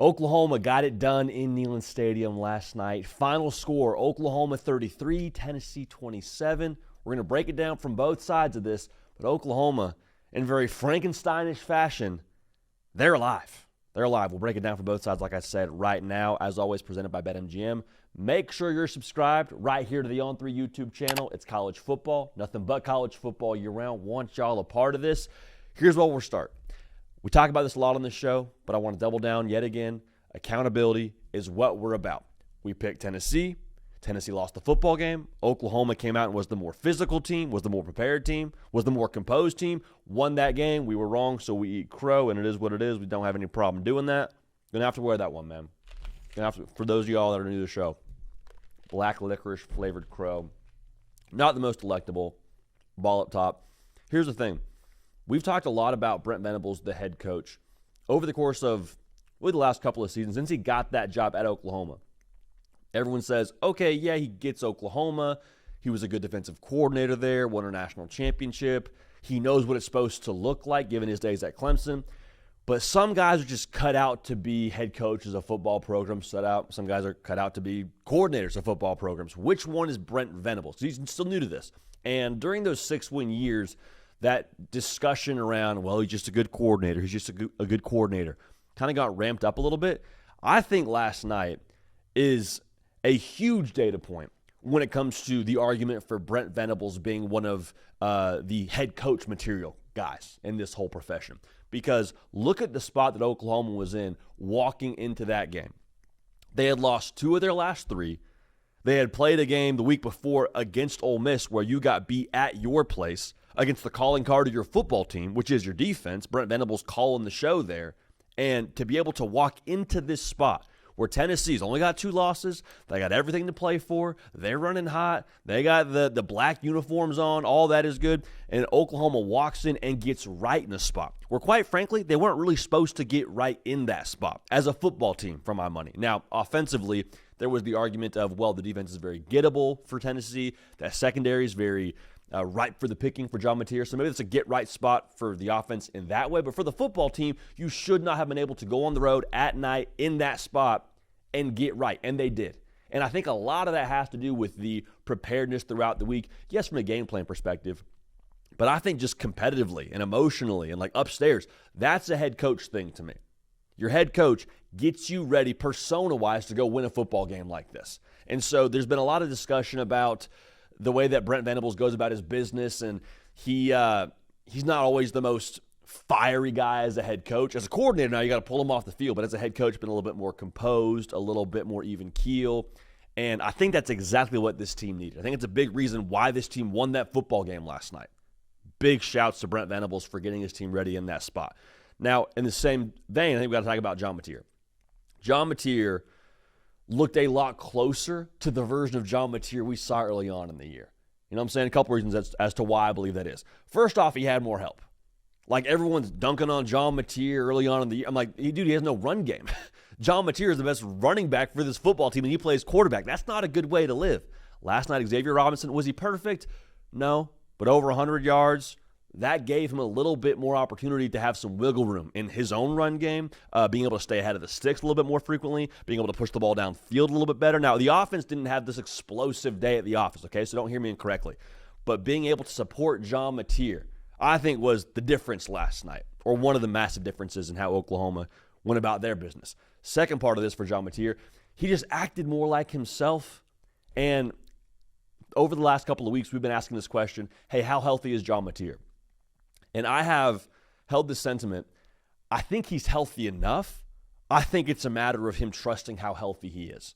Oklahoma got it done in Neyland Stadium last night. Final score, Oklahoma 33, Tennessee 27. We're going to break it down from both sides of this, but Oklahoma, in very Frankensteinish fashion, they're alive. They're alive. We'll break it down from both sides, like I said, right now. As always, presented by BetMGM. Make sure you're subscribed right here to the On3 YouTube channel. It's college football. Nothing but college football year-round. Want y'all a part of this. Here's where we'll start. We talk about this a lot on this show, but I want to double down yet again. Accountability is what we're about. We picked Tennessee. Tennessee lost the football game. Oklahoma came out and was the more physical team, was the more prepared team, was the more composed team, won that game. We were wrong, so we eat crow, and it is what it is. We don't have any problem doing that. Gonna have to wear that one, man. Gonna have to, for those of y'all that are new to the show, black licorice flavored crow. Not the most delectable. Ball up top. Here's the thing. We've talked a lot about Brent Venables, the head coach, over the course of really the last couple of seasons since he got that job at Oklahoma. Everyone says, okay, yeah, he gets Oklahoma. He was a good defensive coordinator there, won a national championship. He knows what it's supposed to look like given his days at Clemson. But some guys are just cut out to be head coaches of football programs. Some guys are cut out to be coordinators of football programs. Which one is Brent Venables? He's still new to this. And during those 6-win years, that discussion around, well, he's just a good coordinator. He's just a good coordinator kind of got ramped up a little bit. I think last night is a huge data point when it comes to the argument for Brent Venables being one of the head coach material guys in this whole profession. Because look at the spot that Oklahoma was in walking into that game. They had lost 2 of their last 3. They had played a game the week before against Ole Miss where you got beat at your place against the calling card of your football team, which is your defense. Brent Venables calling the show there. And to be able to walk into this spot where Tennessee's only got 2 losses, they got everything to play for, they're running hot, they got the black uniforms on, all that is good, and Oklahoma walks in and gets right in the spot, where quite frankly, they weren't really supposed to get right in that spot as a football team, for my money. Now, offensively, there was the argument of, well, the defense is very gettable for Tennessee, that secondary is very ripe for the picking for John Mateer. So maybe it's a get-right spot for the offense in that way. But for the football team, you should not have been able to go on the road at night in that spot and get right. And they did. And I think a lot of that has to do with the preparedness throughout the week. Yes, from a game plan perspective. But I think just competitively and emotionally and like upstairs, that's a head coach thing to me. Your head coach gets you ready persona-wise to go win a football game like this. And so there's been a lot of discussion about the way that Brent Venables goes about his business, and he's not always the most fiery guy as a head coach. As a coordinator now, you got to pull him off the field, but as a head coach, been a little bit more composed, a little bit more even keel, and I think that's exactly what this team needed. I think it's a big reason why this team won that football game last night. Big shouts to Brent Venables for getting his team ready in that spot. Now, in the same vein, I think we've got to talk about John Mateer. John Mateer looked a lot closer to the version of John Mateer we saw early on in the year. You know what I'm saying? A couple reasons as to why I believe that is. First off, he had more help. Like, everyone's dunking on John Mateer early on in the year. I'm like, dude, he has no run game. John Mateer is the best running back for this football team, and he plays quarterback. That's not a good way to live. Last night, Xavier Robinson, was he perfect? No, but over 100 yards. That gave him a little bit more opportunity to have some wiggle room in his own run game, being able to stay ahead of the sticks a little bit more frequently, being able to push the ball downfield a little bit better. Now, the offense didn't have this explosive day at the office, okay, so don't hear me incorrectly. But being able to support John Mateer, I think, was the difference last night, or one of the massive differences in how Oklahoma went about their business. Second part of this for John Mateer, he just acted more like himself. And over the last couple of weeks, we've been asking this question, hey, how healthy is John Mateer? And I have held this sentiment. I think he's healthy enough. I think it's a matter of him trusting how healthy he is.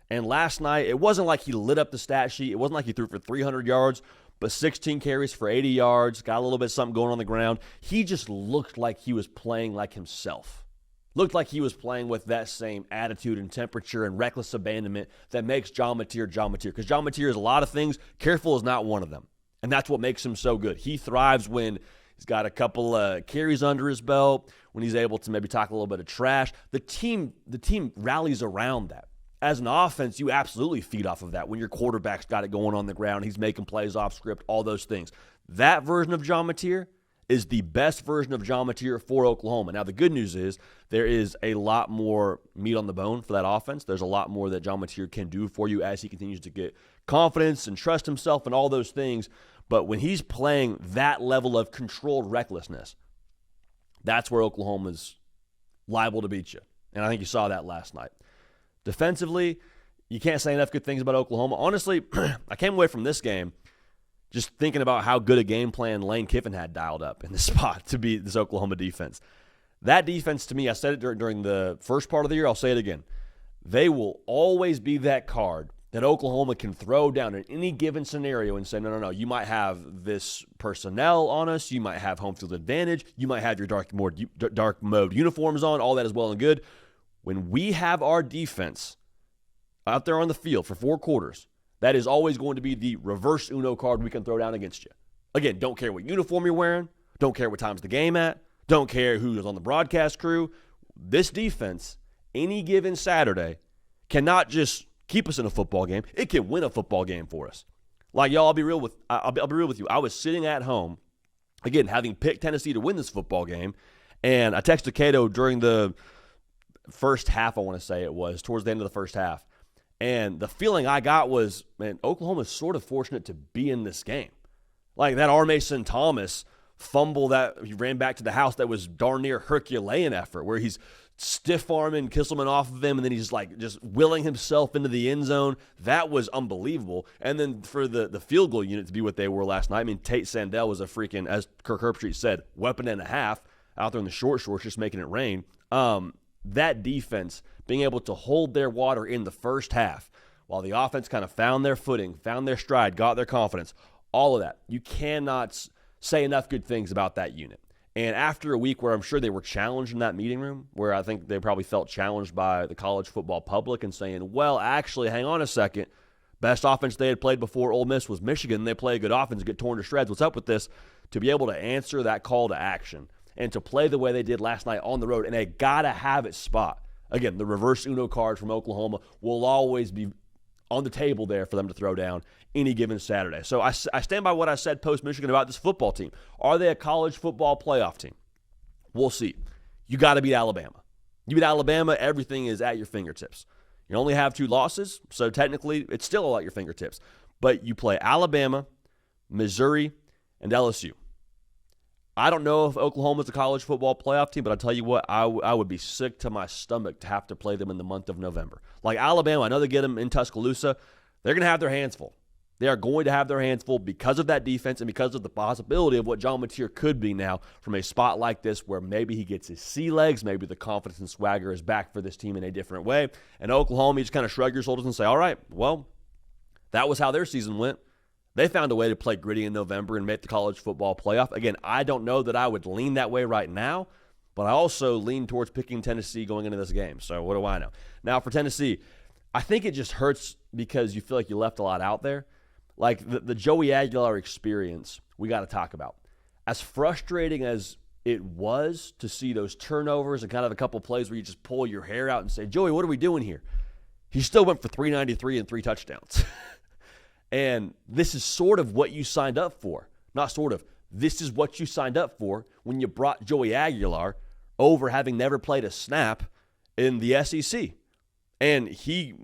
And last night, it wasn't like he lit up the stat sheet. It wasn't like he threw for 300 yards, but 16 carries for 80 yards, got a little bit of something going on the ground. He just looked like he was playing like himself. Looked like he was playing with that same attitude and temperature and reckless abandonment that makes John Mateer John Mateer. Because John Mateer is a lot of things. Careful is not one of them. And that's what makes him so good. He thrives when he's got a couple carries under his belt, when he's able to maybe talk a little bit of trash. The team rallies around that. As an offense, you absolutely feed off of that. When your quarterback's got it going on the ground, he's making plays off script, all those things. That version of John Mateer is the best version of John Mateer for Oklahoma. Now, the good news is there is a lot more meat on the bone for that offense. There's a lot more that John Mateer can do for you as he continues to get confidence and trust himself and all those things. But when he's playing that level of controlled recklessness, that's where Oklahoma's liable to beat you. And I think you saw that last night. Defensively, you can't say enough good things about Oklahoma. Honestly, I came away from this game just thinking about how good a game plan Lane Kiffin had dialed up in this spot to beat this Oklahoma defense. That defense, to me, I said it during the first part of the year, I'll say it again. They will always be that card that Oklahoma can throw down in any given scenario and say, no, you might have this personnel on us, you might have home field advantage, you might have your dark mode uniforms on, all that is well and good. When we have our defense out there on the field for 4 quarters, that is always going to be the reverse Uno card we can throw down against you. Again, don't care what uniform you're wearing, don't care what time's the game at, don't care who is on the broadcast crew. This defense, any given Saturday, cannot just keep us in a football game. It can win a football game for us. Like, y'all, I'll be real with you. I was sitting at home, again, having picked Tennessee to win this football game, and I texted Cato during the first half, I want to say it was, towards the end of the first half. And the feeling I got was, man, Oklahoma's sort of fortunate to be in this game. Like that R. Mason Thomas fumble that he ran back to the house that was darn near Herculean effort, where he's stiff-arming Kisselman off of him, and then he's like just willing himself into the end zone. That was unbelievable. And then for the field goal unit to be what they were last night, I mean, Tate Sandell was a freaking, as Kirk Herbstreit said, weapon and a half out there in the short shorts just making it rain. That defense being able to hold their water in the first half while the offense kind of found their footing, found their stride, got their confidence, all of that. You cannot say enough good things about that unit. And after a week where I'm sure they were challenged in that meeting room, where I think they probably felt challenged by the college football public and saying, well, actually, hang on a second. Best offense they had played before Ole Miss was Michigan. They play a good offense, get torn to shreds. What's up with this? To be able to answer that call to action and to play the way they did last night on the road in a gotta-have-it spot. Again, the reverse Uno card from Oklahoma will always be on the table there for them to throw down any given Saturday. So I stand by what I said post-Michigan about this football team. Are they a college football playoff team? We'll see. You got to beat Alabama. You beat Alabama, everything is at your fingertips. You only have 2 losses, so technically it's still all at your fingertips. But you play Alabama, Missouri, and LSU. I don't know if Oklahoma's a college football playoff team, but I'll tell you what, I would be sick to my stomach to have to play them in the month of November. Like Alabama, I know they get them in Tuscaloosa. They're going to have their hands full. They are going to have their hands full because of that defense and because of the possibility of what John Mateer could be now from a spot like this where maybe he gets his sea legs, maybe the confidence and swagger is back for this team in a different way. And Oklahoma, you just kind of shrug your shoulders and say, all right, well, that was how their season went. They found a way to play gritty in November and make the college football playoff. Again, I don't know that I would lean that way right now, but I also lean towards picking Tennessee going into this game. So what do I know? Now for Tennessee, I think it just hurts because you feel like you left a lot out there. Like the Joey Aguilar experience, we got to talk about. As frustrating as it was to see those turnovers and kind of a couple plays where you just pull your hair out and say, Joey, what are we doing here? He still went for 393 and 3 touchdowns. And this is sort of what you signed up for. Not sort of. This is what you signed up for when you brought Joey Aguilar over having never played a snap in the SEC. And he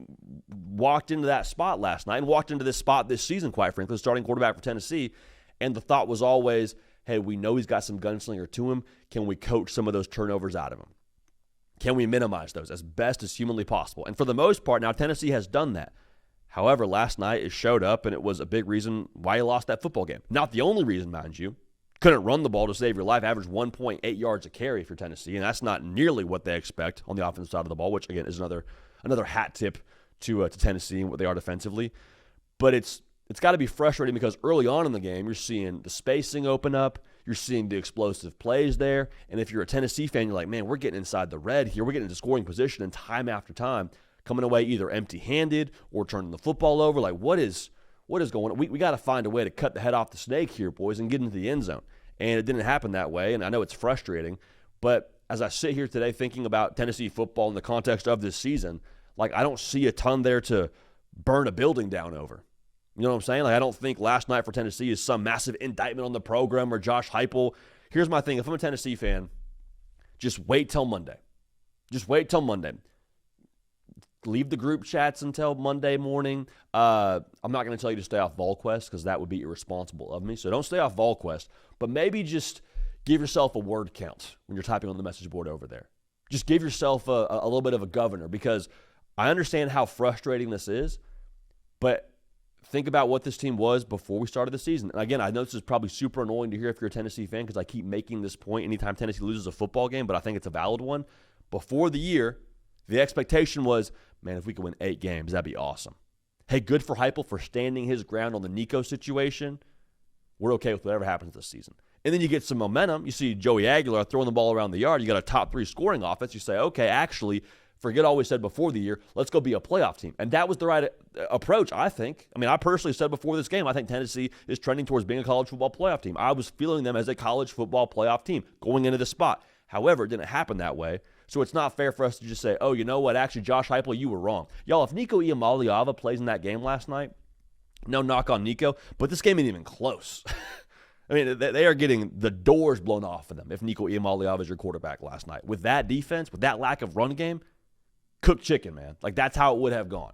walked into that spot last night and walked into this spot this season, quite frankly, starting quarterback for Tennessee. And the thought was always, hey, we know he's got some gunslinger to him. Can we coach some of those turnovers out of him? Can we minimize those as best as humanly possible? And for the most part, now Tennessee has done that. However, last night it showed up, and it was a big reason why you lost that football game. Not the only reason, mind you. Couldn't run the ball to save your life. Averaged 1.8 yards a carry for Tennessee, and that's not nearly what they expect on the offensive side of the ball, which, again, is another hat tip to Tennessee and what they are defensively. But it's got to be frustrating because early on in the game, you're seeing the spacing open up. You're seeing the explosive plays there. And if you're a Tennessee fan, you're like, man, we're getting inside the red here. We're getting into scoring position, and time after time, coming away either empty-handed or turning the football over. Like, what is going on? We got to find a way to cut the head off the snake here, boys, and get into the end zone. And it didn't happen that way, and I know it's frustrating. But as I sit here today thinking about Tennessee football in the context of this season, like, I don't see a ton there to burn a building down over. You know what I'm saying? Like, I don't think last night for Tennessee is some massive indictment on the program or Josh Heupel, Here's my thing. If I'm a Tennessee fan, just wait till Monday. Just wait till Monday. Leave the group chats until Monday morning. I'm not going to tell you to stay off VolQuest because that would be irresponsible of me. So don't stay off VolQuest, but maybe just give yourself a word count when you're typing on the message board over there. Just give yourself a little bit of a governor, because I understand how frustrating this is, but think about what this team was before we started the season. And again, I know this is probably super annoying to hear if you're a Tennessee fan, because I keep making this point anytime Tennessee loses a football game, but I think it's a valid one. Before the year, the expectation was, man, if we could win 8 games, that'd be awesome. Hey, good for Heupel for standing his ground on the Nico situation. We're okay with whatever happens this season. And then you get some momentum. You see Joey Aguilar throwing the ball around the yard. You got a top 3 scoring offense. You say, okay, actually, forget all we said before the year. Let's go be a playoff team. And that was the right approach, I think. I mean, I personally said before this game, I think Tennessee is trending towards being a college football playoff team. I was feeling them as a college football playoff team going into the spot. However, it didn't happen that way. So it's not fair for us to just say, oh, you know what? Actually, Josh Heupel, you were wrong. Y'all, if Nico Iamaleava plays in that game last night, no knock on Nico, but this game ain't even close. I mean, they are getting the doors blown off of them if Nico Iamaleava is your quarterback last night. With that defense, with that lack of run game, cooked chicken, man. Like, that's how it would have gone.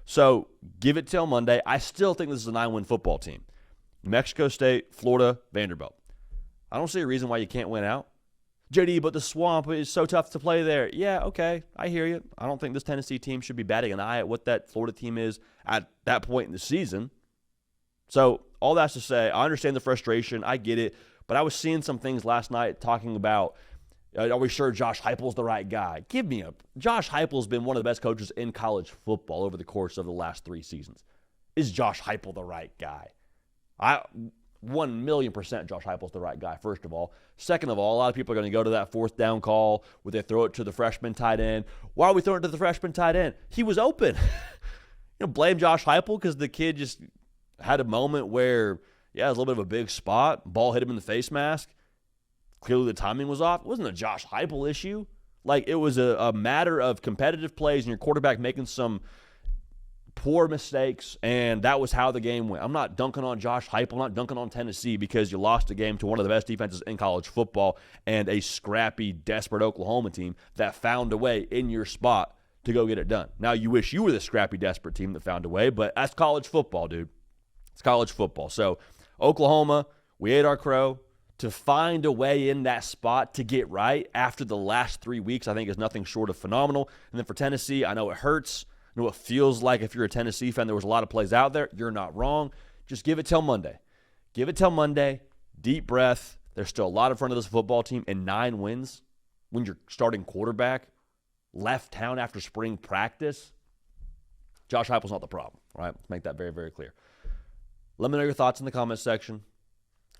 So give it till Monday. I still think this is a 9-win football team. New Mexico State, Florida, Vanderbilt. I don't see a reason why you can't win out. JD, but the Swamp is so tough to play there. Yeah, okay, I hear you. I don't think this Tennessee team should be batting an eye at what that Florida team is at that point in the season. So all that's to say, I understand the frustration. I get it. But I was seeing some things last night talking about, are we sure Josh Heupel's the right guy? Josh Heupel's been one of the best coaches in college football over the course of the last 3 seasons. Is Josh Heupel the right guy? 1,000,000% Josh Heupel's the right guy, first of all. Second of all, a lot of people are going to go to that 4th down call where they throw it to the freshman tight end. Why are we throwing it to the freshman tight end? He was open. Blame Josh Heupel because the kid just had a moment where, yeah, it was a little bit of a big spot. Ball hit him in the face mask. Clearly the timing was off. It wasn't a Josh Heupel issue. Like, it was a matter of competitive plays and your quarterback making some poor mistakes, and that was how the game went. I'm not dunking on Josh Heupel. I'm not dunking on Tennessee because you lost a game to one of the best defenses in college football and a scrappy, desperate Oklahoma team that found a way in your spot to go get it done. Now, you wish you were the scrappy, desperate team that found a way, but that's college football, dude. It's college football. So, Oklahoma, we ate our crow. To find a way in that spot to get right after the last 3 weeks, I think is nothing short of phenomenal. And then for Tennessee, I know it hurts. I know it feels like if you're a Tennessee fan, there was a lot of plays out there. You're not wrong. Just give it till Monday. Give it till Monday. Deep breath. There's still a lot in front of this football team, and 9 wins when your starting quarterback left town after spring practice. Josh Heupel's not the problem, right? Let's make that very, very clear. Let me know your thoughts in the comments section.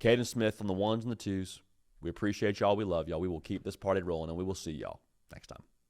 Caden Smith on the 1s and the 2s. We appreciate y'all. We love y'all. We will keep this party rolling, and we will see y'all next time.